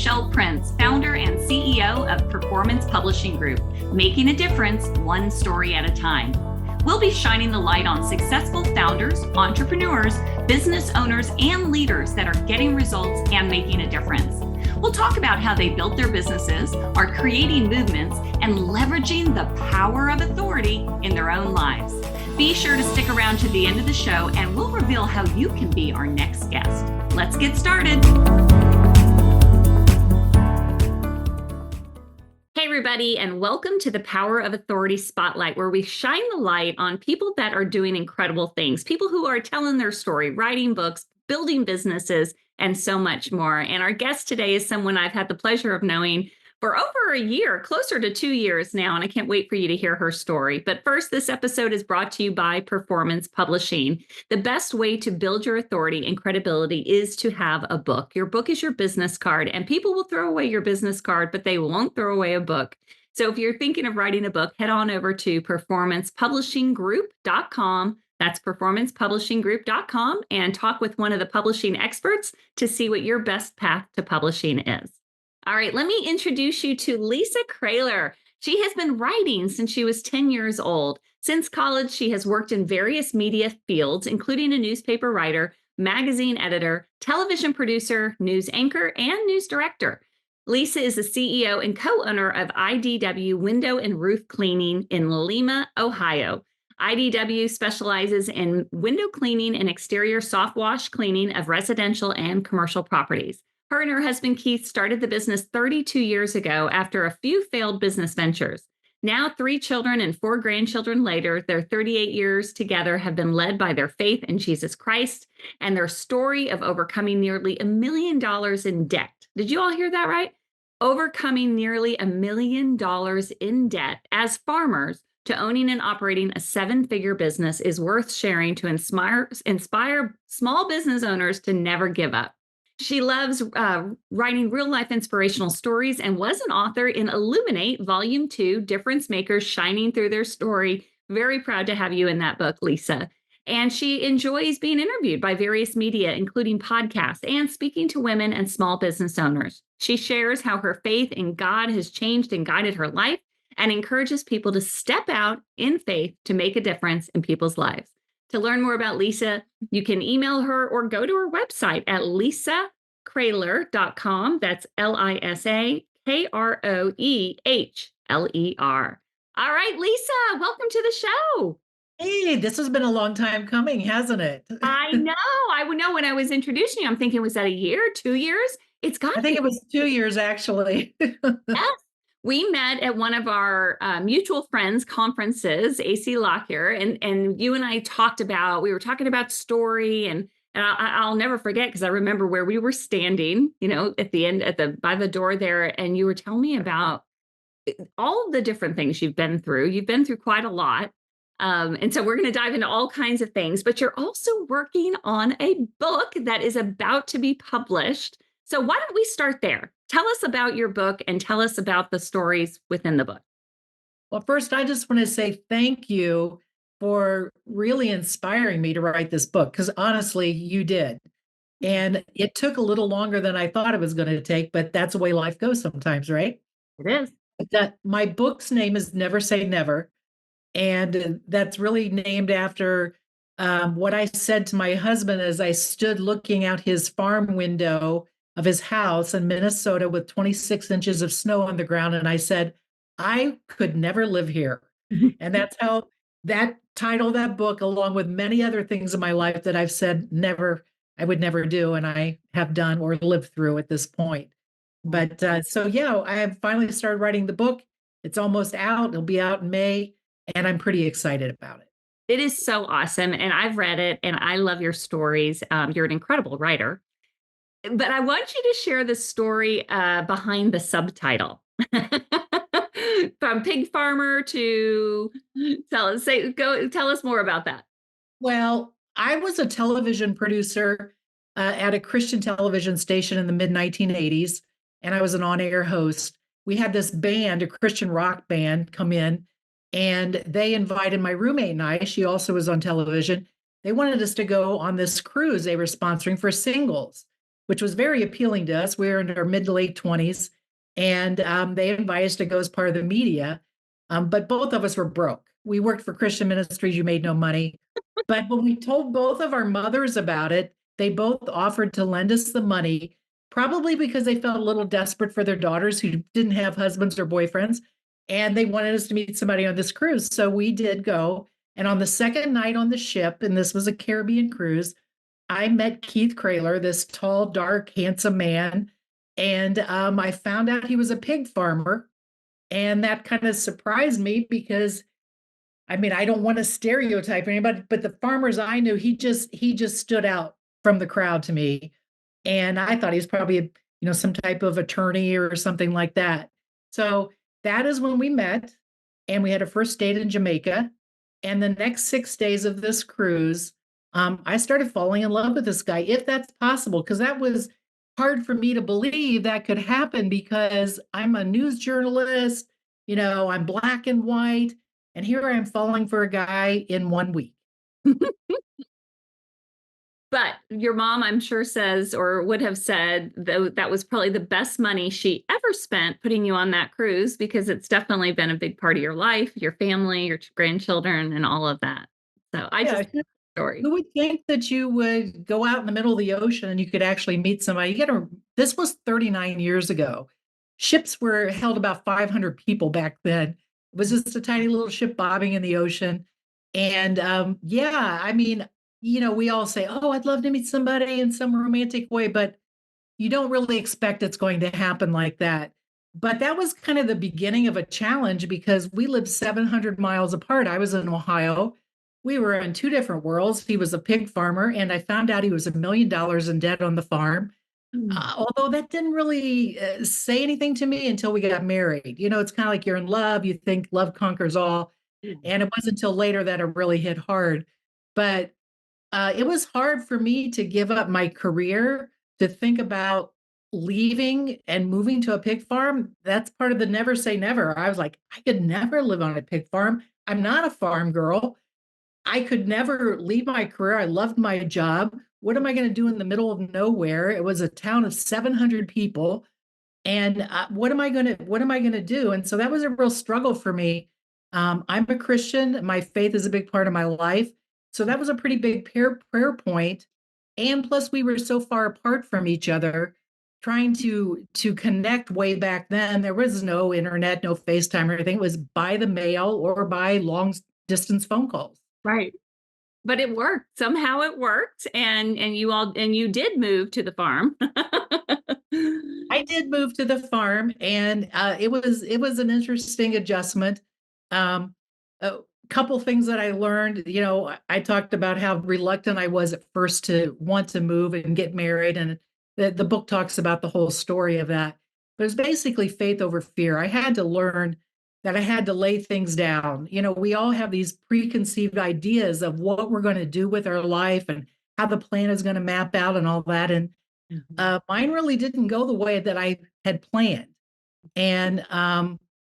Michelle Prince, founder and CEO of Performance Publishing Group, making a difference one story at a time. We'll be shining the light on successful founders, entrepreneurs, business owners, and leaders that are getting results and making a difference. We'll talk about how they built their businesses, are creating movements, and leveraging the power of authority in their own lives. Be sure to stick around to the end of the show, and we'll reveal how you can be our next guest. Let's get started. Hey, everybody, and welcome to the Power of Authority Spotlight, where we shine the light on people that are doing incredible things, people who are telling their story, writing books, building businesses, and so much more. And our guest today is someone I've had the pleasure of knowing for over a year, closer to 2 years now, and I can't wait for you to hear her story. But first, this episode is brought to you by Performance Publishing. The best way to build your authority and credibility is to have a book. Your book is your business card, and people will throw away your business card, but they won't throw away a book. So if you're thinking of writing a book, head on over to performancepublishinggroup.com. That's performancepublishinggroup.com, and talk with one of the publishing experts to see what your best path to publishing is. All right, let me introduce you to Lisa Kroehler. She has been writing since she was 10 years old. Since college, she has worked in various media fields, including a newspaper writer, magazine editor, television producer, news anchor, and news director. Lisa is the CEO and co-owner of IDW Window and Roof Cleaning in Lima, Ohio. IDW specializes in window cleaning and exterior softwash cleaning of residential and commercial properties. Her and her husband, Keith, started the business 32 years ago after a few failed business ventures. Now, 3 children and 4 grandchildren later, their 38 years together have been led by their faith in Jesus Christ and their story of overcoming nearly $1 million in debt. Did you all hear that right? Overcoming nearly $1 million in debt as farmers to owning and operating a 7-figure business is worth sharing to inspire small business owners to never give up. She loves writing real-life inspirational stories and was an author in Illuminate, Volume 2, Difference Makers Shining Through Their Story. Very proud to have you in that book, Lisa. And she enjoys being interviewed by various media, including podcasts, and speaking to women and small business owners. She shares how her faith in God has changed and guided her life and encourages people to step out in faith to make a difference in people's lives. To learn more about Lisa, you can email her or go to her website at lisakroehler.com. That's LISAKROEHLER. All right, Lisa, welcome to the show. Hey, this has been a long time coming, hasn't it? I know. I would know when I was introducing you, I'm thinking, was that a year, 2 years? It's got I think it was 2 years, actually. Yes. We met at one of our mutual friends conferences, AC Lockyer, and you and I we were talking about story, and I'll never forget because I remember where we were standing, at the end by the door there, and you were telling me about all of the different things you've been through. You've been through quite a lot. And so we're going to dive into all kinds of things, but you're also working on a book that is about to be published. So why don't we start there? Tell us about your book and tell us about the stories within the book. Well, first, I just want to say thank you for really inspiring me to write this book, because honestly, you did. And it took a little longer than I thought it was going to take, but that's the way life goes sometimes, right? It is. My book's name is Never Say Never. And that's really named after what I said to my husband as I stood looking out his farm window of his house in Minnesota with 26 inches of snow on the ground. And I said, I could never live here. And that's how that title, that book, along with many other things in my life that I've said I would never do, and I have done or lived through at this point. But so, yeah, I have finally started writing the book. It's almost out. It'll be out in May, and I'm pretty excited about it. It is so awesome. And I've read it, and I love your stories. You're an incredible writer. But I want you to share the story behind the subtitle. From pig farmer to tell us more about that. Well, I was a television producer at a Christian television station in the mid-1980s, and I was an on-air host. We had this band, a Christian rock band, come in, and they invited my roommate and I. She also was on television. They wanted us to go on this cruise they were sponsoring for singles. which was very appealing to us. We were in our mid to late 20s, and they invited us to go as part of the media. But both of us were broke. We worked for Christian ministries, you made no money. But when we told both of our mothers about it, they both offered to lend us the money, probably because they felt a little desperate for their daughters who didn't have husbands or boyfriends. And they wanted us to meet somebody on this cruise. So we did go. And on the second night on the ship, and this was a Caribbean cruise, I met Keith Kroehler, this tall, dark, handsome man. And I found out he was a pig farmer. And that kind of surprised me because I mean, I don't want to stereotype anybody, but the farmers I knew, he just stood out from the crowd to me. And I thought he was probably some type of attorney or something like that. So that is when we met, and we had a first date in Jamaica. And the next 6 days of this cruise, I started falling in love with this guy, if that's possible, because that was hard for me to believe that could happen because I'm a news journalist, I'm black and white, and here I am falling for a guy in 1 week. But your mom, I'm sure, says or would have said that was probably the best money she ever spent putting you on that cruise because it's definitely been a big part of your life, your family, your grandchildren, and all of that. So I Yeah, just story. who would think that you would go out in the middle of the ocean and you could actually meet somebody? This was 39 years ago. Ships were held about 500 people back then. It was just a tiny little ship bobbing in the ocean. And yeah, I mean, we all say, oh, I'd love to meet somebody in some romantic way, but you don't really expect it's going to happen like that. But that was kind of the beginning of a challenge because we lived 700 miles apart. I was in Ohio. We were in two different worlds. He was a pig farmer, and I found out he was $1 million in debt on the farm. Mm. Although that didn't really say anything to me until we got married. It's kind of like you're in love, you think love conquers all. And it wasn't until later that it really hit hard. But it was hard for me to give up my career to think about leaving and moving to a pig farm. That's part of the never say never. I was like, I could never live on a pig farm. I'm not a farm girl. I could never leave my career. I loved my job. What am I going to do in the middle of nowhere? It was a town of 700 people. And what am I going to do? And so that was a real struggle for me. I'm a Christian. My faith is a big part of my life. So that was a pretty big prayer point. And plus we were so far apart from each other, trying to connect way back then. There was no internet, no FaceTime or anything. It was by the mail or by long distance phone calls. Right. But it worked. Somehow it worked. And you did move to the farm. I did move to the farm, and it was an interesting adjustment. A couple things that I learned, I talked about how reluctant I was at first to want to move and get married, and the book talks about the whole story of that. But it's basically faith over fear. I had to learn that I had to lay things down. We all have these preconceived ideas of what we're going to do with our life and how the plan is going to map out and all that. And Mhm. mine really didn't go the way that I had planned, and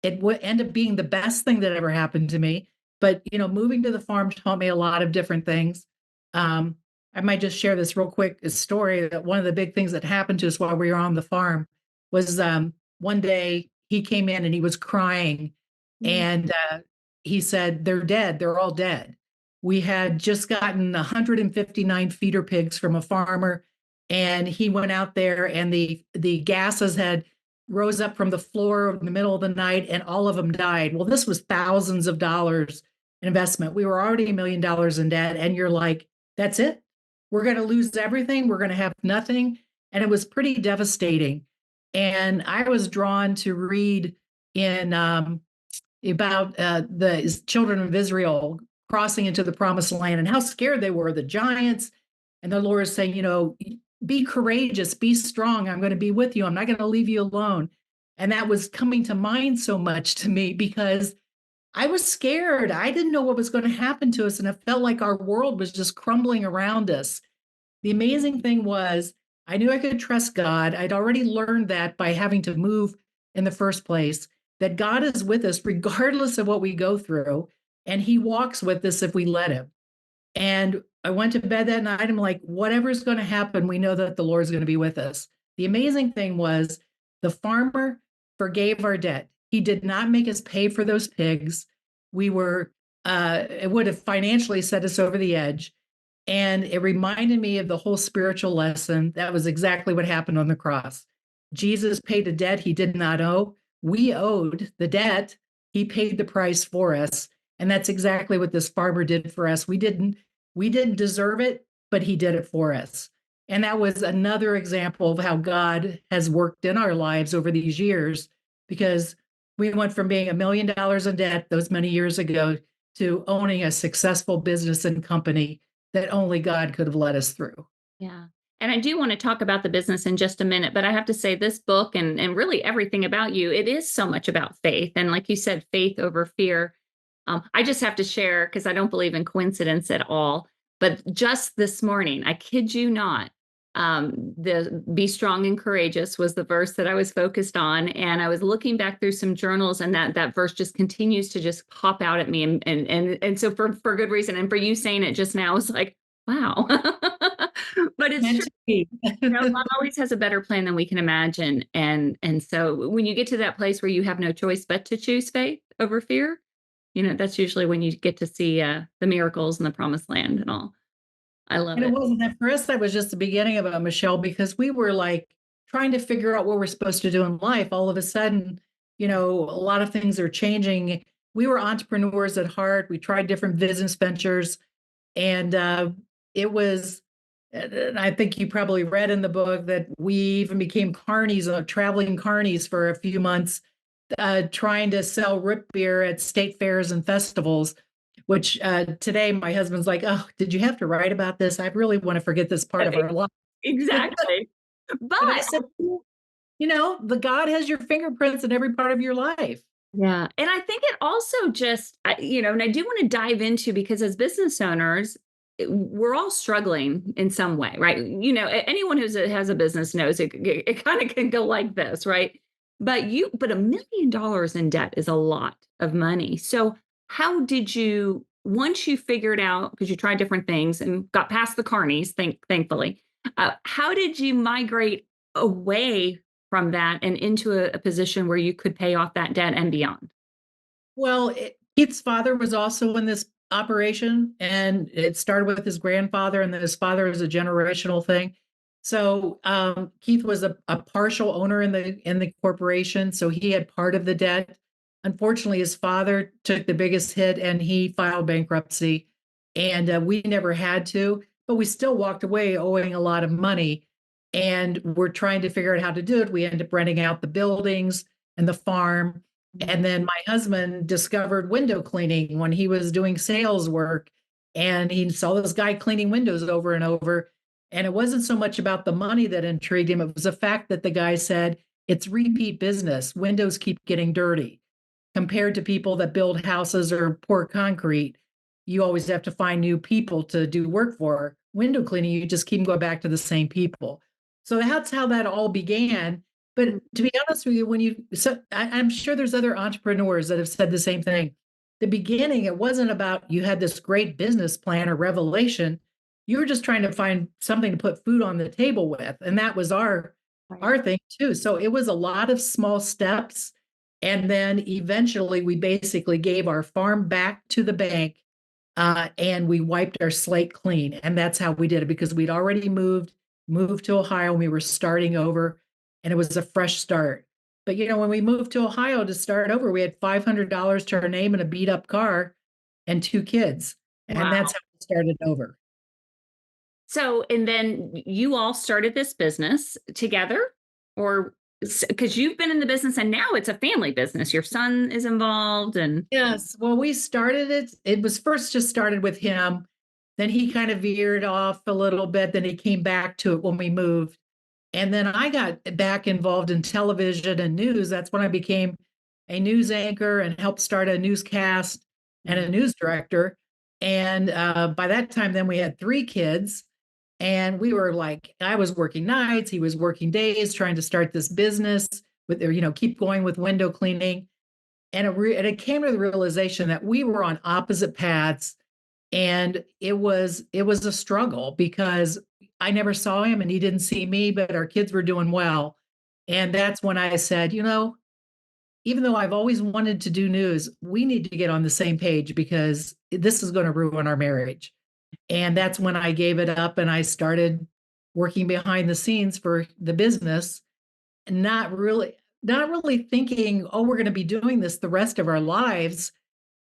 it would end up being the best thing that ever happened to me. But moving to the farm taught me a lot of different things. Um, I might just share this real quick story that one of the big things that happened to us while we were on the farm was one day he came in and he was crying, Mm. and he said, "They're dead. They're all dead." We had just gotten 159 feeder pigs from a farmer, and he went out there and the gases had rose up from the floor in the middle of the night and all of them died. Well, this was thousands of dollars in investment. We were already $1 million in debt, and you're like, that's it. We're going to lose everything. We're going to have nothing. And it was pretty devastating. And I was drawn to read in about the children of Israel crossing into the promised land and how scared they were, the giants. And the Lord is saying, be courageous, be strong. I'm going to be with you. I'm not going to leave you alone. And that was coming to mind so much to me because I was scared. I didn't know what was going to happen to us. And it felt like our world was just crumbling around us. The amazing thing was, I knew I could trust God. I'd already learned that by having to move in the first place, that God is with us regardless of what we go through. And he walks with us if we let him. And I went to bed that night. I'm like, whatever's going to happen, we know that the Lord's going to be with us. The amazing thing was the farmer forgave our debt. He did not make us pay for those pigs. It would have financially set us over the edge. And it reminded me of the whole spiritual lesson. That was exactly what happened on the cross. Jesus paid a debt he did not owe. We owed the debt. He paid the price for us. And that's exactly what this farmer did for us. We didn't deserve it, but he did it for us. And that was another example of how God has worked in our lives over these years, because we went from being $1 million in debt those many years ago to owning a successful business and company that only God could have led us through. Yeah. And I do want to talk about the business in just a minute, but I have to say this book and really everything about you, it is so much about faith. And like you said, faith over fear. I just have to share because I don't believe in coincidence at all. But just this morning, I kid you not, the be strong and courageous was the verse that I was focused on. And I was looking back through some journals, and that verse just continues to just pop out at me. And so for good reason. And for you saying it just now, it's like, wow. But it's Meant true. to be. God always has a better plan than we can imagine. And so when you get to that place where you have no choice but to choose faith over fear, that's usually when you get to see the miracles and the promised land and all. I love And it it. wasn't that for us, that was just the beginning of it, Michelle, because we were like trying to figure out what we're supposed to do in life. All of a sudden, a lot of things are changing. We were entrepreneurs at heart. We tried different business ventures, and it was, and I think you probably read in the book that we even became carnies, traveling carnies for a few months, trying to sell root beer at state fairs and festivals, which today my husband's like, oh, did you have to write about this? I really want to forget this part of our life. Exactly. But I But said, the God has your fingerprints in every part of your life. yeah. And I think it also just, and I do want to dive into because as business owners, we're all struggling in some way, right? Anyone has a business knows it kind of can go like this, right? But $1 million in debt is a lot of money. So how did you, once you figured out, because you tried different things and got past the carnies, thankfully, how did you migrate away from that and into a position where you could pay off that debt and beyond? Well, Keith's father was also in this operation, and it started with his grandfather, and then his father is a generational thing. So Keith was a partial owner in the corporation, so he had part of the debt. Unfortunately, his father took the biggest hit, and he filed bankruptcy, and we never had to, but we still walked away owing a lot of money. And we're trying to figure out how to do it. We end up renting out the buildings and the farm, and then my husband discovered window cleaning when he was doing sales work, and he saw this guy cleaning windows over and over. And it wasn't so much about the money that intrigued him, it was the fact that the guy said it's repeat business. Windows keep getting dirty compared to people that build houses or pour concrete. You always have to find new people to do work for. Window cleaning, you just keep going back to the same people. So that's how that all began. But to be honest with you, I'm sure there's other entrepreneurs that have said the same thing. The beginning, it wasn't about you had this great business plan or revelation. You were just trying to find something to put food on the table with, and that was our Right. our thing too. So it was a lot of small steps, and then eventually we basically gave our farm back to the bank, and we wiped our slate clean, and that's how we did it because we'd already moved to Ohio, and we were starting over, and it was a fresh start. But when we moved to Ohio to start over, we had $500 to our name and a beat up car and 2 kids. And Wow. that's how we started over. So, and then you all started this business together, or because you've been in the business and now it's a family business. Your son is involved, and Yes. Well, we started it. It was first just started with him. Then he kind of veered off a little bit. Then he came back to it when we moved. And then I got back involved in television and news. That's when I became a news anchor and helped start a newscast and a news director. And by that time, then we had 3 kids. And we were like, I was working nights, he was working days, trying to start this business keep going with window cleaning. And it came to the realization that we were on opposite paths And it was a struggle because I never saw him and he didn't see me, but our kids were doing well. And that's when I said, even though I've always wanted to do news, we need to get on the same page because this is going to ruin our marriage. And that's when I gave it up and I started working behind the scenes for the business, not really thinking, oh, we're going to be doing this the rest of our lives,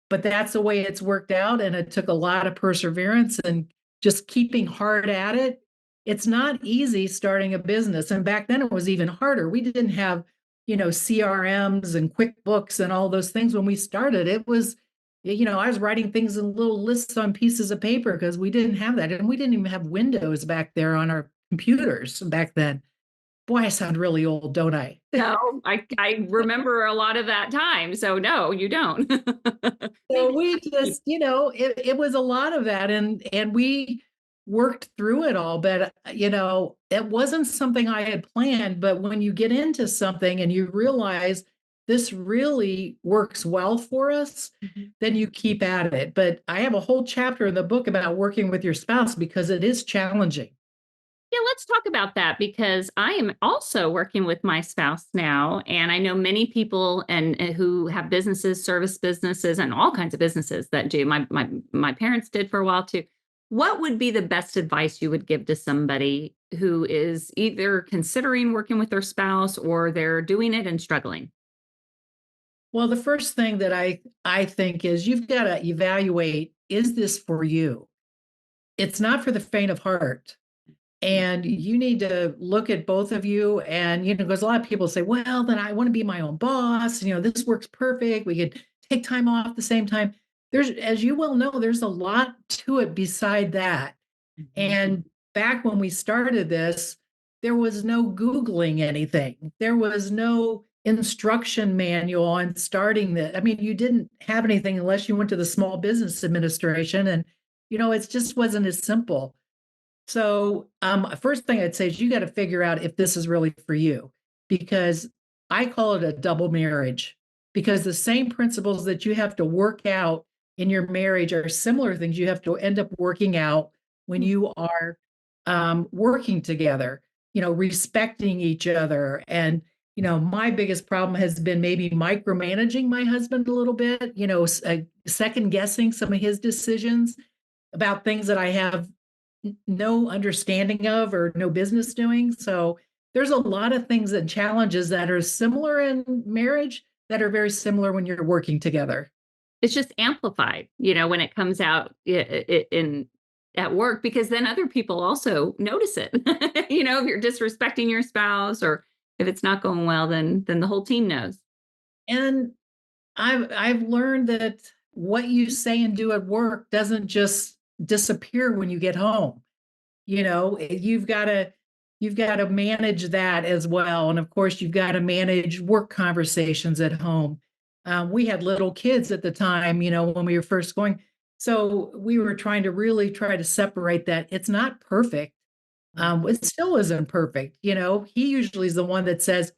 but that's the way it's worked out. And it took a lot of perseverance and just keeping hard at it. It's not easy starting a business. And back then it was even harder. We didn't have, CRMs and QuickBooks and all those things when we started. It was, I was writing things in little lists on pieces of paper because we didn't have that. And we didn't even have Windows back there on our computers back then. Boy, I sound really old, don't I? No, I remember a lot of that time. So no, you don't. So Maybe. we just, it was a lot of that and we worked through it all, but it wasn't something I had planned, but when you get into something and you realize this really works well for us, Mhm. then you keep at it. But I have a whole chapter in the book about working with your spouse because it is challenging. Yeah, let's talk about that because I am also working with my spouse now, and I know many people and who have businesses, service businesses, and all kinds of businesses that do. My parents did for a while too. What would be the best advice you would give to somebody who is either considering working with their spouse or they're doing it and struggling? Well, the first thing that I think is you've got to evaluate, is this for you? It's not for the faint of heart. And you need to look at both of you and, because a lot of people say, well, then I want to be my own boss. This works perfect. We could take time off at the same time. As you well know, there's a lot to it beside that. Mhm. And back when we started this, there was no Googling anything. There was no instruction manual on starting that. I mean, you didn't have anything unless you went to the Small Business Administration. And, it just wasn't as simple. So, first thing I'd say is you got to figure out if this is really for you, because I call it a double marriage, because the same principles that you have to work out in your marriage are similar things you have to end up working out when you are working together, respecting each other. And, my biggest problem has been maybe micromanaging my husband a little bit, second guessing some of his decisions about things that I have no understanding of or no business doing. So there's a lot of things and challenges that are similar in marriage that are very similar when you're working together. It's just amplified, when it comes out in at work, because then other people also notice it. If you're disrespecting your spouse or if it's not going well, then the whole team knows. And I've learned that what you say and do at work doesn't just disappear when you get home. You've got to manage that as well, and of course you've got to manage work conversations at home. We had little kids at the time, when we were first going, so we were trying to really try to separate that. It's not perfect. It still isn't perfect. He usually is the one that says,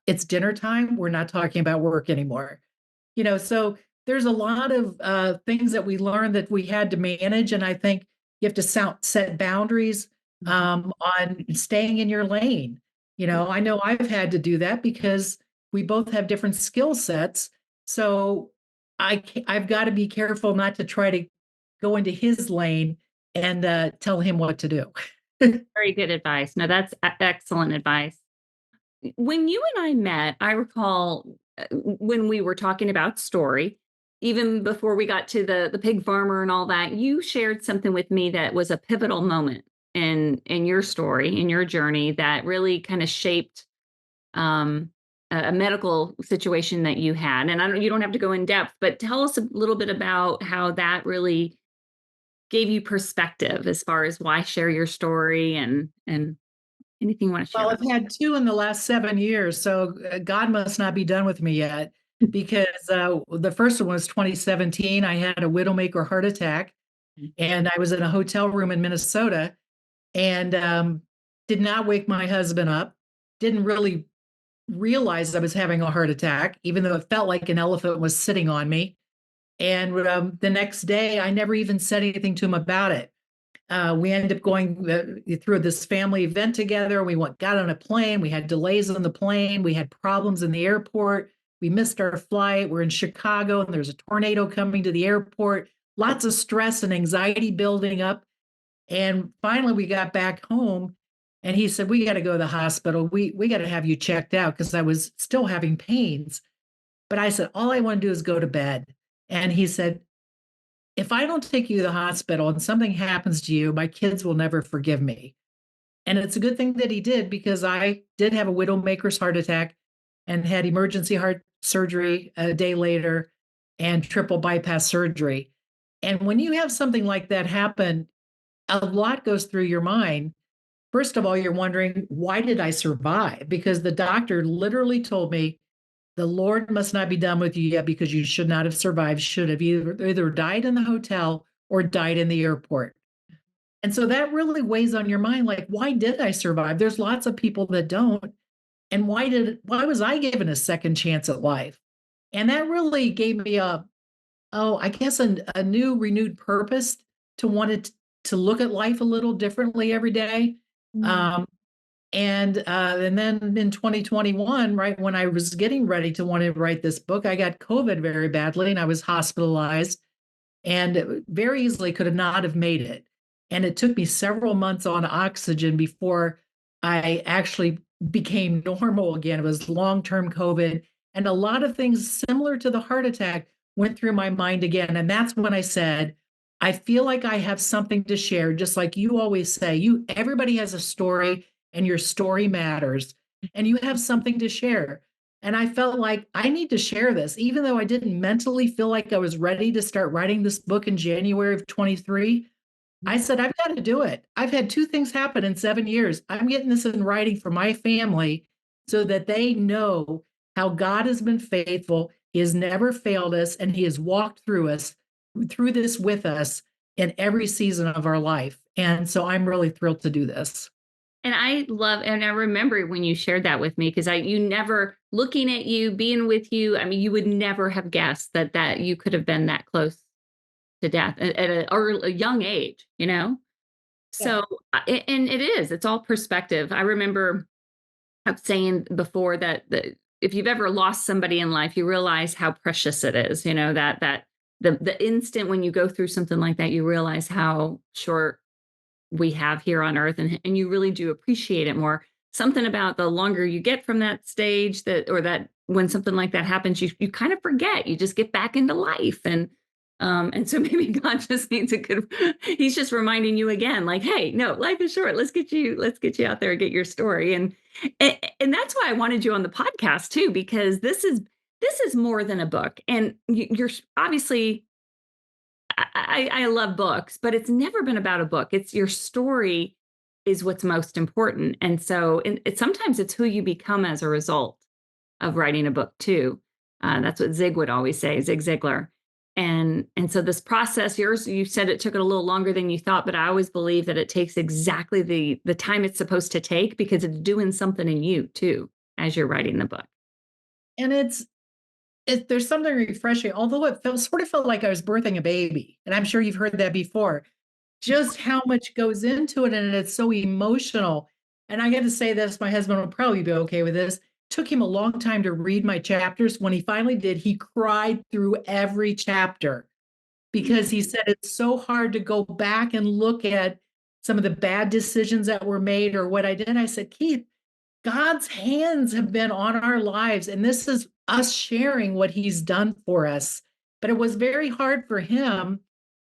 it's dinner time, we're not talking about work anymore. So there's a lot of things that we learned that we had to manage. And I think you have to set boundaries Mhm. on staying in your lane. I know I've had to do that because we both have different skill sets. So I've got to be careful not to try to go into his lane and tell him what to do. Very good advice. No, that's excellent advice. When you and I met, I recall when we were talking about story, even before we got to the pig farmer and all that, you shared something with me that was a pivotal moment in your story, in your journey that really kind of shaped um, a medical situation that you had. And you don't have to go in depth, but tell us a little bit about how that really gave you perspective as far as why share your story and anything you want to share Well, with I've had 2 in the last 7 years, so, God must not be done with me yet because, the first one was 2017. I had a widowmaker heart attack, us. and I was in a hotel room in Minnesota and, did not wake my husband up, didn't really realize I was having a heart attack, even though it felt like an elephant was sitting on me. And the next day, I never even said anything to him about it. We ended up going through this family event together. Got on a plane. We had delays on the plane. We had problems in the airport. We missed our flight. We're in Chicago and there's a tornado coming to the airport. Lots of stress and anxiety building up. And finally, we got back home and he said, "We got to go to the hospital. We got to have you checked out," because I was still having pains. But I said, "All I want to do is go to bed." And he said, "If I don't take you to the hospital and something happens to you, my kids will never forgive me." And it's a good thing that he did, because I did have a widowmaker's heart attack and had emergency heart surgery a day later and triple bypass surgery. And when you have something like that happen, a lot goes through your mind. First of all, you're wondering, why did I survive? Because the doctor literally told me, "The Lord must not be done with you yet, because you should not have survived, should have either died in the hotel or died in the airport." And so that really weighs on your mind, like, why did I survive? There's lots of people that don't. And why was I given a second chance at life? And that really gave me I guess a new renewed purpose to want to look at life a little differently every day. Mm. Um, and then in 2021, right when I was getting ready to want to write this book, I got COVID very badly and I was hospitalized and very easily could have not have made it. And it took me several months on oxygen before I actually became normal again. It was long-term COVID, and a lot of things similar to the heart attack went through my mind again. And that's when I said, I feel like I have something to share, just like you always say, everybody has a story and your story matters, and you have something to share. And I felt like I need to share this, even though I didn't mentally feel like I was ready to start writing this book in January of 23. I said, I've got to do it. I've had two things happen in 7 years. I'm getting this in writing for my family so that they know how God has been faithful. He has never failed us, and he has walked through this with us in every season of our life. And so I'm really thrilled to do this. And I remember when you shared that with me, because you never, looking at you, being with you, I mean, you would never have guessed that you could have been that close to death or a young age, you know? Yeah. So, and it's all perspective. I remember saying before that if you've ever lost somebody in life, you realize how precious it is, you know, that the instant when you go through something like that, you realize how short we have here on earth, and you really do appreciate it more. Something about the longer you get from that stage, that when something like that happens, you kind of forget. You just get back into life, and so maybe God just needs a good. He's just reminding you again, like, hey, no, life is short. Let's get you out there and get your story, and that's why I wanted you on the podcast too, because this is more than a book, and you're obviously I love books, but it's never been about a book. It's your story is what's most important. And so sometimes it's who you become as a result of writing a book too. That's what Zig would always say, Zig Ziglar. And so this process, you said it took it a little longer than you thought, but I always believe that it takes exactly the time it's supposed to take, because it's doing something in you too as you're writing the book. And there's something refreshing, although sort of felt like I was birthing a baby. And I'm sure you've heard that before. Just how much goes into it, and it's so emotional. And I got to say this, my husband will probably be okay with this. Took him a long time to read my chapters. When he finally did, he cried through every chapter because he said it's so hard to go back and look at some of the bad decisions that were made or what I did. I said, Keith, God's hands have been on our lives, and this is us sharing what he's done for us. But it was very hard for him,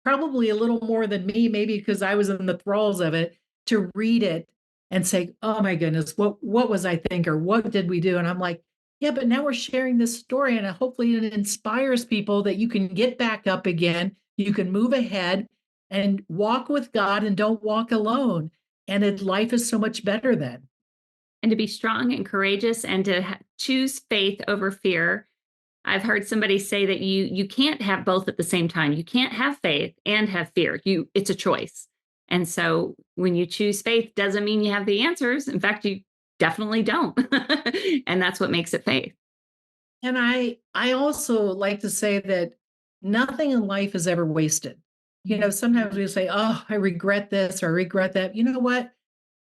probably a little more than me, maybe because I was in the thralls of it, to read it and say, "Oh my goodness, what was I think, or what did we do?" And I'm like, yeah, but now we're sharing this story, and hopefully it inspires people that you can get back up again, you can move ahead and walk with God and don't walk alone. And life is so much better then. And to be strong and courageous, and to choose faith over fear. I've heard somebody say that you can't have both at the same time. You can't have faith and have fear. It's a choice. And so when you choose faith, doesn't mean you have the answers. In fact, you definitely don't. And that's what makes it faith. And I also like to say that nothing in life is ever wasted. Sometimes we say, oh, I regret this or I regret that. You know what?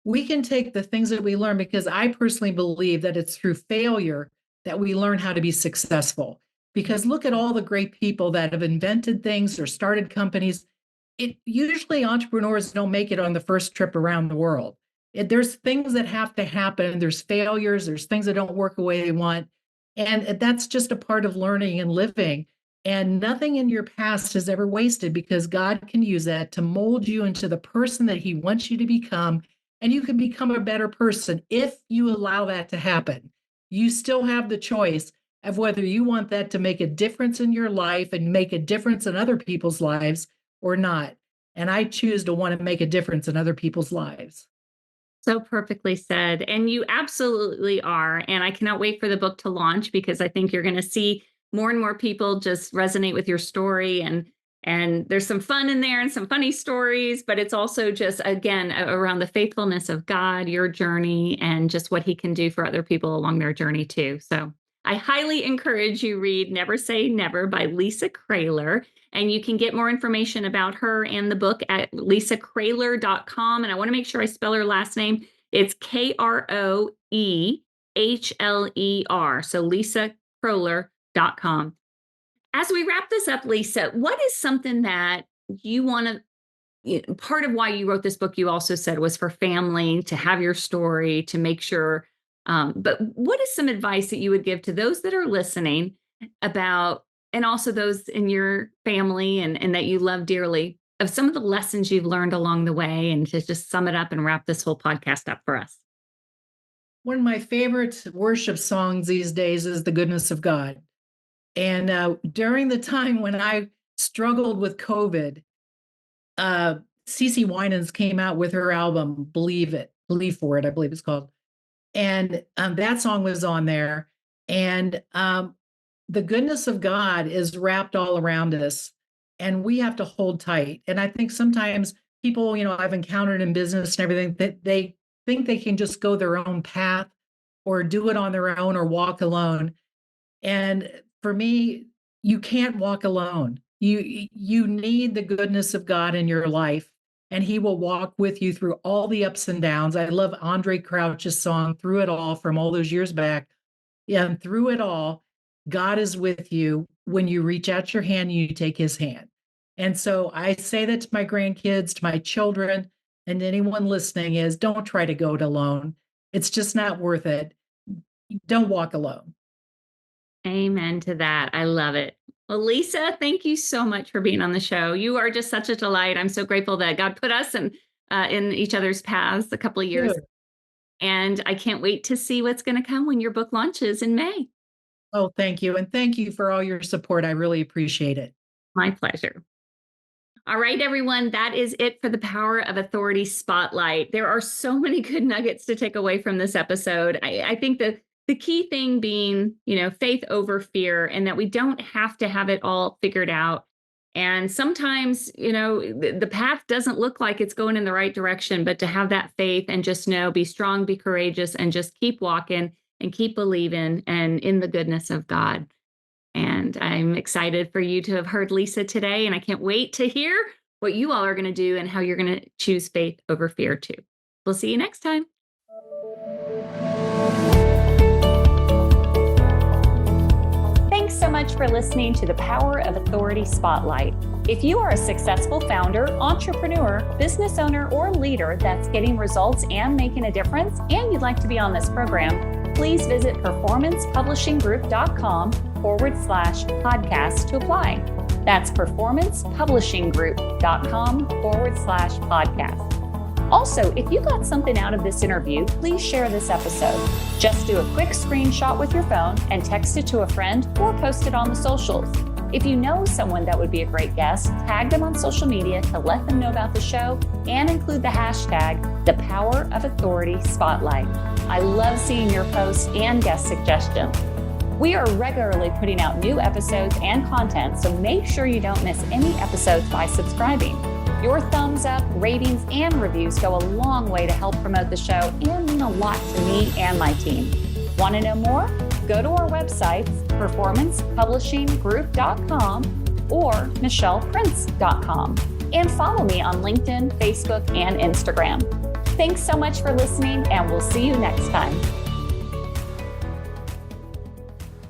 We can take the things that we learn, because I personally believe that it's through failure that we learn how to be successful. Because look at all the great people that have invented things or started companies. It usually entrepreneurs don't make it on the first trip around the world. There's things that have to happen. There's failures. There's things that don't work the way they want. And that's just a part of learning and living. And nothing in your past is ever wasted, because God can use that to mold you into the person that He wants you to become. And you can become a better person if you allow that to happen. You still have the choice of whether you want that to make a difference in your life and make a difference in other people's lives or not. And I choose to want to make a difference in other people's lives. So perfectly said. And you absolutely are. And I cannot wait for the book to launch, because I think you're going to see more and more people just resonate with your story. And there's some fun in there and some funny stories, but it's also just, again, around the faithfulness of God, your journey, and just what He can do for other people along their journey too. So I highly encourage you read Never Say Never by Lisa Kroehler. And you can get more information about her and the book at lisakroehler.com. And I want to make sure I spell her last name. It's Kroehler. So lisakroehler.com. As we wrap this up, Lisa, what is something that you want to, part of why you wrote this book, you also said, was for family, to have your story, to make sure. But what is some advice that you would give to those that are listening about, and also those in your family and that you love dearly, of some of the lessons you've learned along the way, and to just sum it up and wrap this whole podcast up for us? One of my favorite worship songs these days is The Goodness of God. And during the time when I struggled with COVID, CeCe Winans came out with her album, Believe For It, I believe it's called. And that song was on there. And the goodness of God is wrapped all around us, and we have to hold tight. And I think sometimes people, I've encountered in business and everything, that they think they can just go their own path or do it on their own or walk alone. And for me, you can't walk alone. You need the goodness of God in your life, and He will walk with you through all the ups and downs. I love Andre Crouch's song, Through It All, from all those years back. Yeah, and through it all, God is with you when you reach out your hand and you take His hand. And so I say that to my grandkids, to my children, and anyone listening, is don't try to go it alone. It's just not worth it. Don't walk alone. Amen to that. I love it. Well, Lisa, thank you so much for being on the show. You are just such a delight. I'm so grateful that God put us in each other's paths a couple of years. Good. And I can't wait to see what's going to come when your book launches in May. Oh, thank you. And thank you for all your support. I really appreciate it. My pleasure. All right, everyone, that is it for the Power of Authority Spotlight. There are so many good nuggets to take away from this episode. I think that the key thing being, faith over fear, and that we don't have to have it all figured out. And sometimes, the path doesn't look like it's going in the right direction, but to have that faith and just know, be strong, be courageous, and just keep walking and keep believing and in the goodness of God. And I'm excited for you to have heard Lisa today. And I can't wait to hear what you all are going to do and how you're going to choose faith over fear too. We'll see you next time. Thanks so much for listening to the Power of Authority Spotlight. If you are a successful founder, entrepreneur, business owner, or leader that's getting results and making a difference, and you'd like to be on this program, please visit performancepublishinggroup.com/podcast to apply. That's performancepublishinggroup.com/podcast. Also, if you got something out of this interview, please share this episode. Just do a quick screenshot with your phone and text it to a friend or post it on the socials. If you know someone that would be a great guest, tag them on social media to let them know about the show and include the hashtag #ThePowerOfAuthoritySpotlight. I love seeing your posts and guest suggestions. We are regularly putting out new episodes and content, so make sure you don't miss any episodes by subscribing. Your thumbs up, ratings, and reviews go a long way to help promote the show and mean a lot to me and my team. Want to know more? Go to our websites, performancepublishinggroup.com or michelleprince.com. And follow me on LinkedIn, Facebook, and Instagram. Thanks so much for listening, and we'll see you next time.